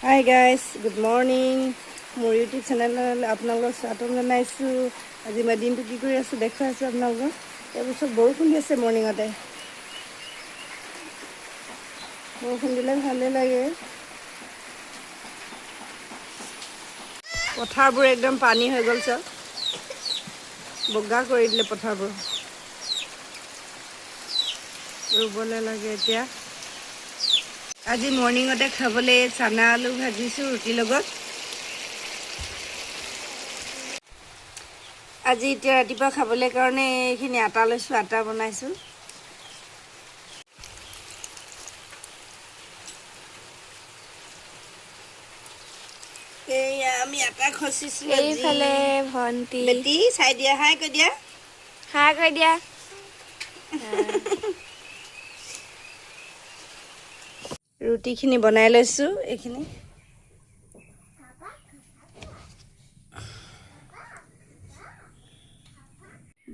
Hi guys, good morning. মোৰ YouTube চেনেললৈ আপোনালোকক স্বাগতম জনাইছোঁ। আজি মই দিনটো কি কৰি আছোঁ দেখুৱাই আছোঁ আপোনালোকক। তাৰপিছত বৰষুণ দি আছে মৰ্ণিঙতে। বৰষুণ দিলে ভালেই লাগে। পথাৰবোৰ একদম পানী হৈ গ'ল চব। বগা কৰি দিলে পথাৰবোৰ। ৰুবলৈ লাগে এতিয়া। আজি মৰ্ণিঙতে খাবলৈ চানা আলু ভাজিছোঁ ৰুটিৰ লগত। আজি এতিয়া ৰাতিপুৱা খাবলৈ কাৰণে এইখিনি আটা লৈছোঁ, আটা বনাইছোঁ। এইয়া আমি আটা খচিছোঁ। এইফালে ভণ্টি বেটি চাই দিয়া, হাই কৈ দিয়া। হাই কৈ দিয়া। ৰুটিখিনি বনাই লৈছোঁ এইখিনি।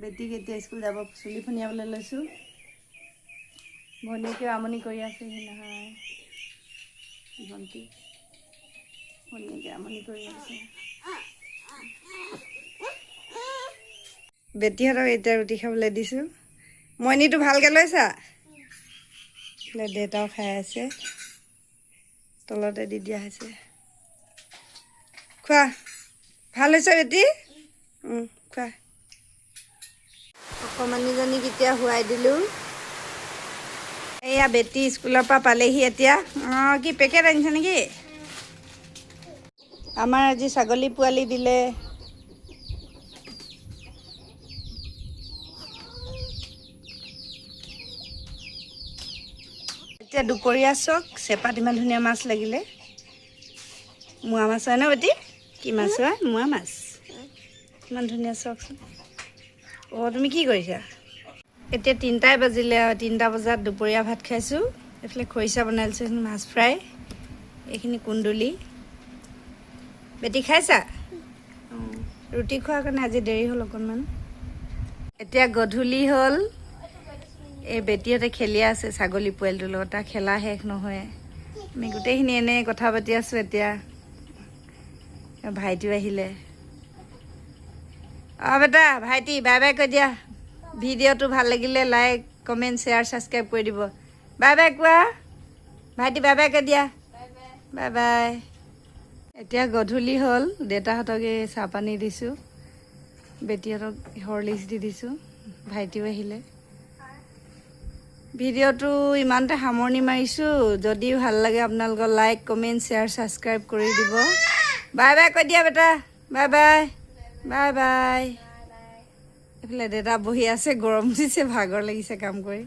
বেটিক এতিয়া স্কুল যাব চুলি ফনিয়াবলৈ লৈছোঁ। ভনীয়েকেও আমনি কৰি আছে নহয়। ভণ্টি ভনীয়েকে আমনি কৰি আছে। বেটিহঁতক এতিয়া ৰুটি খাবলৈ দিছোঁ। মইনীটো ভালকৈ লৈছা? দেউতাও খাই আছে। তলতে দি দিয়া হৈছে। খোৱা ভাল হৈছে বেটি? খোৱা। অকণমানিজনীক এতিয়া শুৱাই দিলোঁ। এয়া বেটি স্কুলৰ পৰা পালেহি এতিয়া। কি পেকেট আনিছে নেকি? আমাৰ আজি ছাগলী পোৱালি দিলে। এতিয়া দুপৰীয়া চক চেপাত ইমান ধুনীয়া মাছ লাগিলে। মোৱা মাছ হয় ন বেটি? কি মাছ হয়? মোৱা মাছ। ইমান ধুনীয়া চকচোন। তুমি কি কৰিছা? এতিয়া 3টাই বাজিলে আৰু 3টা বজাত দুপৰীয়া ভাত খাইছোঁ। এইফালে খৰিচা বনাই লৈছোঁ, এইখিনি মাছ ফ্ৰাই, এইখিনি কুন্দুলি। বেটি খাইছা? ৰুটি খোৱাৰ কাৰণে আজি দেৰি হ'ল অকণমান। এতিয়া গধূলি হ'ল। এই বেটিহঁতে খেলি আছে ছাগলী পোৱালিটোৰ লগত। তাৰ খেলা শেষ নহয়। আমি গোটেইখিনি এনেই কথা পাতি আছোঁ এতিয়া। ভাইটিও আহিলে। বেটা ভাইটি বাই বাই কৈ দিয়া। ভিডিঅ'টো ভাল লাগিলে লাইক কমেণ্ট শ্বেয়াৰ ছাবস্ক্ৰাইব কৰি দিব। বাই বাই কোৱা। ভাইটি বাই বাই কৈ দিয়া। Bye bye. এতিয়া গধূলি হ'ল। দেউতাহঁতক এই চাহপানী দিছোঁ। বেটিহঁতক হৰলিক্স দি দিছোঁ। ভাইটিও আহিলে। ভিডিঅ'টো ইমানতে সামৰণি মাৰিছোঁ। যদি ভাল লাগে আপোনালোকৰ লাইক কমেণ্ট শ্বেয়াৰ ছাবস্ক্ৰাইব কৰি দিব। বাই বাই কৈ দিয়া বেটা। Bye bye. Bye bye. এইফালে দেউতা বহি আছে, গৰম উঠিছে, ভাগৰ লাগিছে কাম কৰি।